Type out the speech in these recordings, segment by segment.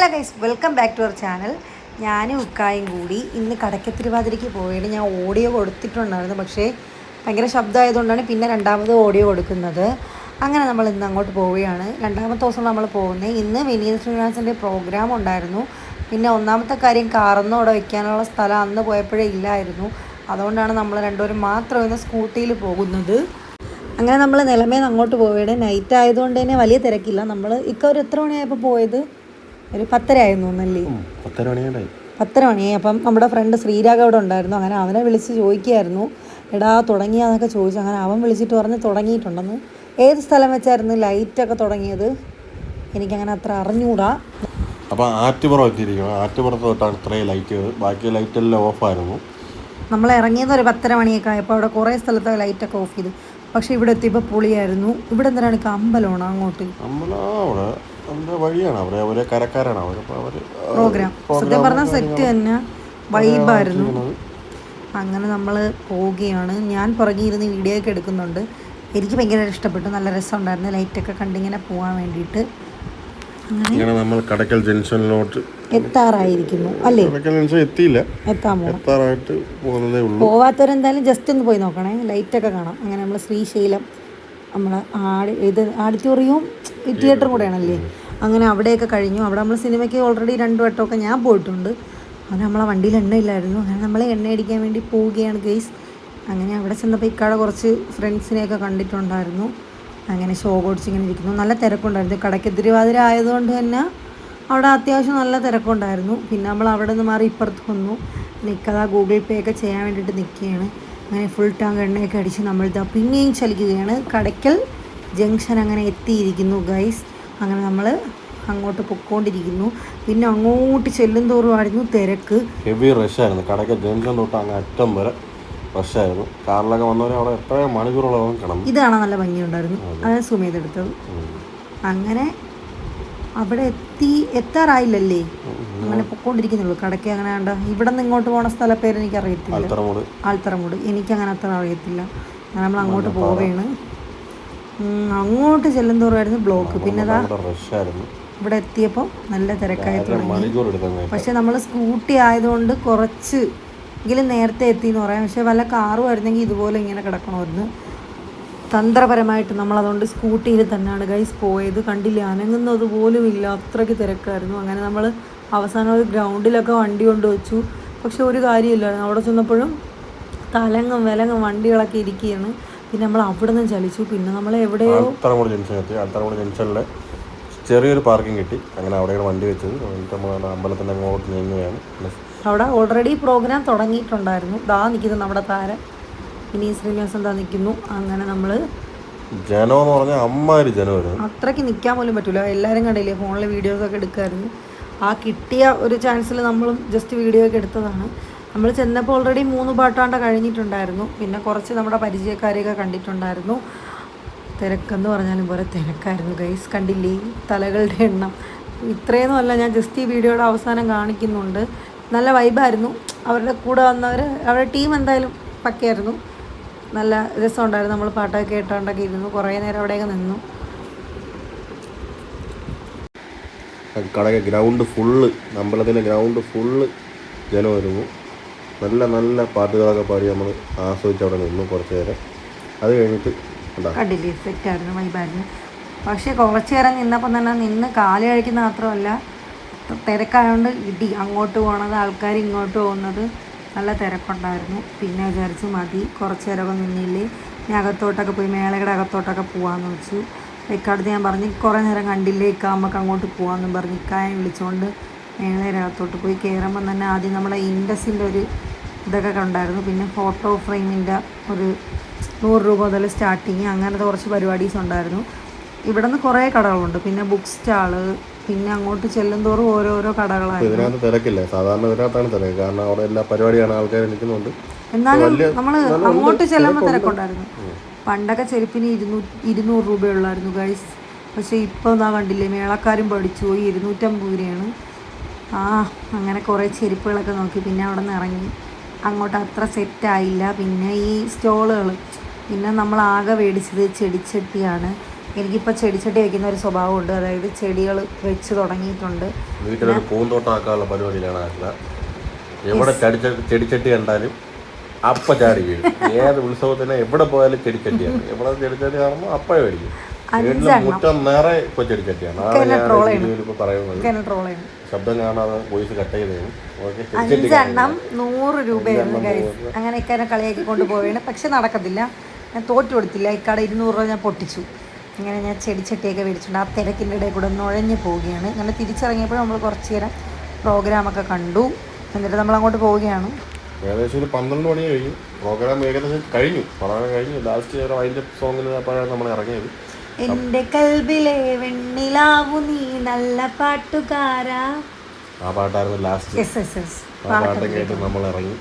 Hello guys, welcome back to our channel. ഞാനും ഉക്കായും കൂടി ഇന്ന് കടയ്ക്കത്തിരുവാതിരയ്ക്ക് പോവുകയാണ്. ഞാൻ ഓഡിയോ കൊടുത്തിട്ടുണ്ടായിരുന്നു, പക്ഷേ ഭയങ്കര ശബ്ദമായതുകൊണ്ടാണ് പിന്നെ രണ്ടാമത് ഓഡിയോ കൊടുക്കുന്നത്. അങ്ങനെ നമ്മൾ ഇന്ന് അങ്ങോട്ട് പോവുകയാണ്. രണ്ടാമത്തെ ദിവസം നമ്മൾ പോകുന്നത്. ഇന്ന് വിനീത് ശ്രീനിവാസൻ്റെ പ്രോഗ്രാം ഉണ്ടായിരുന്നു. പിന്നെ ഒന്നാമത്തെ കാര്യം, കാറൊന്നും അവിടെ വയ്ക്കാനുള്ള സ്ഥലം അന്ന് പോയപ്പോഴേ ഇല്ലായിരുന്നു. അതുകൊണ്ടാണ് നമ്മൾ രണ്ടുപേരും മാത്രം ഇന്ന് സ്കൂട്ടിയിൽ പോകുന്നത്. അങ്ങനെ നമ്മൾ നിലമേന്ന് അങ്ങോട്ട് പോവുകയാണ്. നൈറ്റ് ആയതുകൊണ്ട് തന്നെ വലിയ തിരക്കില്ല. നമ്മൾ ഒരു എത്ര മണിയായപ്പോൾ പോയത്? ഒരു 10:30 ആയിരുന്നു തോന്നല്ലേ? 10:30 മണിയായി. അപ്പം നമ്മുടെ ഫ്രണ്ട് ശ്രീരാഗ് അവിടെ ഉണ്ടായിരുന്നു. അങ്ങനെ അവനെ വിളിച്ച് ചോദിക്കുകയായിരുന്നു, എടാ തുടങ്ങിയാന്നൊക്കെ ചോദിച്ചു. അങ്ങനെ അവൻ വിളിച്ചിട്ട് പറഞ്ഞ് തുടങ്ങിയിട്ടുണ്ടെന്ന്. ഏത് സ്ഥലം വെച്ചായിരുന്നു ലൈറ്റൊക്കെ തുടങ്ങിയത്? എനിക്കങ്ങനെ അത്ര അറിഞ്ഞൂടാ. അപ്പോൾ ആറ്റുപുറം എത്തിയിരിക്കണം. ആറ്റുപുറത്ത് തൊട്ടാണ് ഇത്രയും ലൈറ്റുകൾ, ബാക്കി ലൈറ്റെല്ലാം ഓഫായിരുന്നു. നമ്മൾ ഇറങ്ങിയത് ഒരു 10:30 മണിയൊക്കെ ആയപ്പോൾ അവിടെ കുറേ സ്ഥലത്ത് ലൈറ്റൊക്കെ ഓഫ് ചെയ്തു. പക്ഷേ ഇവിടെ എത്തിയപ്പോൾ പൊളിയായിരുന്നു. ഇവിടെ എന്തിനാണ് അമ്പലമാണോ അങ്ങോട്ട്? അവിടെ വഴിയാണ്, അവരെ കരക്കാരാണ് അവർ. പ്രോഗ്രാം സത്യം പറഞ്ഞാൽ സെറ്റ് തന്നെ, വൈബായിരുന്നു. അങ്ങനെ നമ്മൾ പോവുകയാണ്. ഞാൻ പുറകിരുന്ന് വീഡിയോ ഒക്കെ എടുക്കുന്നുണ്ട്. എനിക്ക് ഭയങ്കര ഇഷ്ടപ്പെട്ടു, നല്ല രസമുണ്ടായിരുന്നു ലൈറ്റൊക്കെ കണ്ടിങ്ങനെ പോകാൻ വേണ്ടിയിട്ട്. അങ്ങനെ നമ്മൾ കടയ്ക്കൽ ജംഗ്ഷനിലോട്ട് എത്താറായിരിക്കുന്നു അല്ലേ? എത്താറായിട്ട് പോകുന്നതേ ഉള്ളൂ. പോവാത്തവരെന്തായാലും ജസ്റ്റ് ഒന്ന് പോയി നോക്കണേ, ലൈറ്റൊക്കെ കാണാം. അങ്ങനെ നമ്മൾ ശ്രീശൈലം, നമ്മളെ ആഡിറ്റോറിയവും തിയേറ്ററും കൂടെയാണല്ലേ. അങ്ങനെ അവിടെയൊക്കെ കഴിഞ്ഞു. അവിടെ നമ്മൾ സിനിമയ്ക്ക് ഓൾറെഡി 2 വട്ടമൊക്കെ ഞാൻ പോയിട്ടുണ്ട്. അങ്ങനെ നമ്മളെ വണ്ടിയിൽ എണ്ണയില്ലായിരുന്നു. അങ്ങനെ നമ്മൾ എണ്ണ അടിക്കാൻ വേണ്ടി പോവുകയാണ് ഗൈസ്. അങ്ങനെ അവിടെ ചെന്നപ്പോൾ ഇക്കാടെ കുറച്ച് ഫ്രണ്ട്സിനെയൊക്കെ കണ്ടിട്ടുണ്ടായിരുന്നു. അങ്ങനെ ഷോ ഓടിച്ചിങ്ങനെ ഇരിക്കുന്നു. നല്ല തിരക്കുണ്ടായിരുന്നു. കടയ്ക്ക് തിരുവാതിര ആയതുകൊണ്ട് തന്നെ അവിടെ അത്യാവശ്യം നല്ല തിരക്കുണ്ടായിരുന്നു. പിന്നെ നമ്മൾ അവിടെ നിന്ന് മാറി ഇപ്പുറത്ത് വന്നു. നിൽക്കാതെ ഗൂഗിൾ പേ ഒക്കെ ചെയ്യാൻ വേണ്ടിയിട്ട് നിൽക്കുകയാണ്. അങ്ങനെ ഫുൾ ടാങ്ക് എണ്ണയൊക്കെ അടിച്ച് നമ്മളിതാ പിന്നെയും ചലിക്കുകയാണ്. കടയ്ക്കൽ ജംഗ്ഷൻ അങ്ങനെ എത്തിയിരിക്കുന്നു ഗൈസ്. അങ്ങനെ നമ്മൾ അങ്ങോട്ട് പൊയ്ക്കൊണ്ടിരിക്കുന്നു. പിന്നെ അങ്ങോട്ട് ചെല്ലും തോറുമായിരുന്നു തിരക്ക്, ഹെവി റഷായിരുന്നു. കടയ്ക്കൽ ജംഗ്ഷൻ തൊട്ട് അങ്ങ് അറ്റം വരെ റഷായിരുന്നു. കാറിലൊക്കെ വന്നവരെ അവിടെ എത്ര മണിക്കൂറോളം കിടന്നു. ഇതാണ് നല്ല ഭംഗിയുണ്ടായിരുന്നു, അത് സൂം ചെയ്തെടുത്തത്. അങ്ങനെ അവിടെ എത്താറായില്ലല്ലേ, അങ്ങനെ പൊയ്ക്കൊണ്ടിരിക്കുന്നുള്ളൂ. കടയ്ക്ക് അങ്ങനെ വേണ്ട. ഇവിടെ നിന്ന് ഇങ്ങോട്ട് പോകണ സ്ഥലപ്പേര് എനിക്ക് അറിയത്തില്ല. ആൽത്തറമൂട് എനിക്കങ്ങനെ അത്ര അറിയത്തില്ല. അങ്ങനെ നമ്മൾ അങ്ങോട്ട് പോവുകയാണ്. അങ്ങോട്ട് ചെല്ലും തോറുമായിരുന്നു ബ്ലോക്ക്. പിന്നെ ഇവിടെ എത്തിയപ്പോൾ നല്ല തിരക്കായി തുടങ്ങി. പക്ഷെ നമ്മൾ സ്കൂട്ടി ആയതുകൊണ്ട് കുറച്ച് എങ്കിലും നേരത്തെ എത്തിയെന്ന് പറയാം. പക്ഷെ വല്ല കാറും ആയിരുന്നെങ്കിൽ ഇതുപോലെ ഇങ്ങനെ കിടക്കണമായിരുന്നു. തന്ത്രപരമായിട്ട് നമ്മളതുകൊണ്ട് സ്കൂട്ടിയിൽ തന്നെയാണ് ഗൈസ് പോയത്. കണ്ടില്ല, അനങ്ങുന്നത് പോലും ഇല്ല, അത്രയ്ക്ക് തിരക്കായിരുന്നു. അങ്ങനെ നമ്മൾ അവസാനം ഒരു ഗ്രൗണ്ടിലൊക്കെ വണ്ടി കൊണ്ട് വെച്ചു. പക്ഷെ ഒരു കാര്യമില്ലായിരുന്നു. അവിടെ ചെന്നപ്പോഴും തലങ്ങും വിലങ്ങും വണ്ടികളൊക്കെ ഇരിക്കുകയാണ്. പിന്നെ നമ്മൾ അവിടെ നിന്ന് ചലിച്ചു. പിന്നെ നമ്മൾ എവിടെയോ ആൽത്തറമൂട് ജംഗ്ഷനിൽ ചെറിയൊരു പാർക്കിംഗ് കിട്ടി. അങ്ങനെ അവിടെയാണ് വണ്ടി വെച്ചത്. നമ്മൾ അമ്പലത്തിൻ്റെ അങ്ങോട്ട് നീങ്ങുകയാണ്. അവിടെ ഓൾറെഡി പ്രോഗ്രാം തുടങ്ങിയിട്ടുണ്ടായിരുന്നു. ദാ നിൽക്കുന്നു നമ്മുടെ താരം വിനീത് ശ്രീനിവാസൻ ദാ നിൽക്കുന്നു. അങ്ങനെ നമ്മൾ ജനമെന്ന് പറഞ്ഞാൽ അമ്മാതിരി ജനമായിരുന്നു. അത്രയ്ക്ക് നിൽക്കാൻ പോലും പറ്റില്ല. എല്ലാവരും കണ്ടില്ലേ, ഫോണിൽ വീഡിയോസൊക്കെ എടുക്കുമായിരുന്നു. ആ കിട്ടിയ ഒരു ചാൻസിൽ നമ്മളും ജസ്റ്റ് വീഡിയോ ഒക്കെ എടുത്തതാണ്. നമ്മൾ ചെന്നപ്പോൾ ഓൾറെഡി 3 പാട്ടാണ്ട് കഴിഞ്ഞിട്ടുണ്ടായിരുന്നു. പിന്നെ കുറച്ച് നമ്മുടെ പരിചയക്കാരെയൊക്കെ കണ്ടിട്ടുണ്ടായിരുന്നു. തിരക്കെന്ന് പറഞ്ഞാലും പോലെ തിരക്കായിരുന്നു ഗൈസ്. കണ്ടില്ലേ തലകളുടെ എണ്ണം? ഇത്രയൊന്നും അല്ല, ഞാൻ ജസ്റ്റ് ഈ വീഡിയോയുടെ അവസാനം കാണിക്കുന്നുണ്ട്. നല്ല വൈബായിരുന്നു. അവരുടെ കൂടെ വന്നവർ, അവരുടെ ടീം എന്തായാലും പക്കയായിരുന്നു. നല്ല രസമുണ്ടായിരുന്നു. നമ്മൾ പാട്ടൊക്കെ കേട്ടോണ്ടൊക്കെ ഇരുന്നു. കുറേ നേരം അവിടെയൊക്കെ നിന്നു. കടയ്ക്ക് ഗ്രൗണ്ട് ഫുള്ള്, അമ്പലത്തിൻ്റെ ഗ്രൗണ്ട് ഫുള്ള് ജനമായിരുന്നു. നല്ല നല്ല പാട്ടുകളൊക്കെ പാടി നമ്മൾ ആസ്വദിച്ച് അവിടെ നിന്നു കുറച്ച് നേരം. അത് കഴിഞ്ഞിട്ട് കണ്ടില്ലേ, സെറ്റായിരുന്നു, വൈബായിരുന്നു. പക്ഷേ കുറച്ച് നേരം നിന്നപ്പോൾ തന്നെ നിന്ന് കാല് കഴിക്കുന്ന മാത്രമല്ല, തിരക്കായതുകൊണ്ട് ഇടി, അങ്ങോട്ട് പോകണത് ആൾക്കാർ ഇങ്ങോട്ട് പോകുന്നത്, നല്ല തിരക്കുണ്ടായിരുന്നു. പിന്നെ വിചാരിച്ചു മതി, കുറച്ച് നേരമൊക്കെ നിന്നില്ലേ, ഇനി അകത്തോട്ടൊക്കെ പോയി മേളയുടെ അകത്തോട്ടൊക്കെ പോകാമെന്ന് വെച്ചു. ഇക്കാലത്ത് ഞാൻ പറഞ്ഞു കുറേ നേരം കണ്ടില്ലേ ഇക്ക, നമുക്ക് അങ്ങോട്ട് പോകാമെന്നും പറഞ്ഞ് ഇക്കായെ വിളിച്ചുകൊണ്ട് മേളയുടെ അകത്തോട്ട് പോയി. കയറുമ്പം തന്നെ ആദ്യം നമ്മുടെ ഇൻഡസിൻ്റെ ഒരു ഇതൊക്കെ കണ്ടായിരുന്നു. പിന്നെ ഫോട്ടോ ഫ്രെയിമിൻ്റെ ഒരു 100 രൂപ മുതൽ സ്റ്റാർട്ടിങ്, അങ്ങനത്തെ കുറച്ച് പരിപാടീസ് ഉണ്ടായിരുന്നു. ഇവിടെ നിന്ന് കുറേ കടകളുണ്ട്. പിന്നെ ബുക്ക് സ്റ്റാള്, പിന്നെ അങ്ങോട്ട് ചെല്ലും തോറും ഓരോരോ കടകളായിരുന്നു. ഇതിനകത്ത് തിരക്കില്ല, സാധാരണ ഇതിനകത്താണ് തിരക്ക്. കാരണം അവിടെ എല്ലാ പരിപാടിയാണ്, ആൾക്കാർ നിൽക്കുന്നുണ്ട്. എന്നാലും നമ്മൾ അങ്ങോട്ട് ചെല്ലുമ്പോൾ തിരക്കുണ്ടായിരുന്നു. പണ്ടൊക്കെ ചെരുപ്പിന് 200 രൂപയുള്ളായിരുന്നു ഗൈസ്. പക്ഷേ ഇപ്പോൾ എന്താ കണ്ടില്ലേ, മേളക്കാരും പഠിച്ചു പോയി, 250 രൂപയാണ്. അങ്ങനെ കുറേ ചെരുപ്പുകളൊക്കെ നോക്കി. പിന്നെ അവിടെ നിന്ന് ഇറങ്ങി. അങ്ങോട്ട് അത്ര സെറ്റായില്ല. പിന്നെ ഈ സ്റ്റോളുകൾ, പിന്നെ നമ്മൾ ആകെ മേടിച്ചത് ചെടിച്ചട്ടിയാണ്. എനിക്കിപ്പോൾ ചെടിച്ചട്ടി വയ്ക്കുന്ന ഒരു സ്വഭാവമുണ്ട്. അതായത് ചെടികൾ വെച്ച് തുടങ്ങിയിട്ടുണ്ട്. വീട്ടിലൊരു പൂന്തോട്ടം ആക്കാനുള്ള പരിപാടിയിലാണ് ആക്കുക. എവിടെ ചെടിച്ചട്ടി കണ്ടാലും അപ്പ ചാടി വീഴും. ഏത് ഉത്സവത്തിന് എവിടെ പോയാലും ചെടിച്ചട്ടിയാണ്. എവിടെ ചെടിച്ചട്ടി കാണുമ്പോൾ അപ്പഴേ മേടിക്കും. വീട്ടിൽ മുറ്റം നേരെ ഇപ്പൊ ചെടിച്ചട്ടിയാണ്. ഇപ്പൊ പറയുന്നത് ശബ്ദം കാണാതെ വോയിസ് കട്ട് ചെയ്തതാണ്. 5 100 രൂപയായിരുന്നു ഗൈസ്. അങ്ങനെ ഇക്കാരെ കളിയാക്കി കൊണ്ടുപോവുകയാണ്. പക്ഷെ നടക്കത്തില്ല, ഞാൻ തോറ്റു കൊടുത്തില്ല. ഇക്കാടെ 200 രൂപ ഞാൻ പൊട്ടിച്ചു. ഇങ്ങനെ ഞാൻ ചെടിച്ചട്ടിയൊക്കെ മേടിച്ചിട്ടുണ്ട്. ആ തിരക്കിൻ്റെ ഇടയിൽ കൂടെ നുഴഞ്ഞു പോവുകയാണ്. അങ്ങനെ തിരിച്ചിറങ്ങിയപ്പോൾ നമ്മൾ കുറച്ച് നേരം പ്രോഗ്രാമൊക്കെ കണ്ടു. എന്നിട്ട് നമ്മൾ അങ്ങോട്ട് പോവുകയാണ്. ഏകദേശം ഒരു 12 മണി കഴിഞ്ഞു. പ്രോഗ്രാം ഏകദേശം കഴിഞ്ഞു, പറയാൻ കഴിഞ്ഞു. ലാസ്റ്റ് അതിൻ്റെ സോങ്ങിന് അപ്പോഴാണ് നമ്മൾ ഇറങ്ങിയത്. എന്റെ കൽബിലെ വെണ്ണിലാവു നീ നല്ല പാട്ടുകാരാ, ആ പാട്ടായിരുന്നു ലാസ്റ്റ്. ആ പാട്ട് കേട്ട് നമ്മൾ ഇറങ്ങി.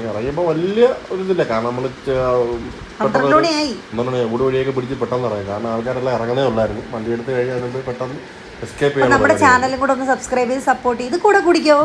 ഇറങ്ങിയപ്പോൾ വലിയ ഒരു ഇതില്ല, കാരണം നമ്മൾ ഊട് വഴിയൊക്കെ പിടിച്ച് പെട്ടെന്ന് ഇറങ്ങി. കാരണം ആൾക്കാരെല്ലാം ഇറങ്ങണേ ഉള്ളായിരുന്നു. വണ്ടി എടുത്ത് കഴിഞ്ഞാൽ പെട്ടെന്ന് എസ്കേപ്പ് ചെയ്യാൻ. നമ്മുടെ ചാനലും കൂടെ ഒന്ന് സബ്സ്ക്രൈബ് ചെയ്ത് സപ്പോർട്ട് ചെയ്ത് കൂടെ കുടിക്കോ.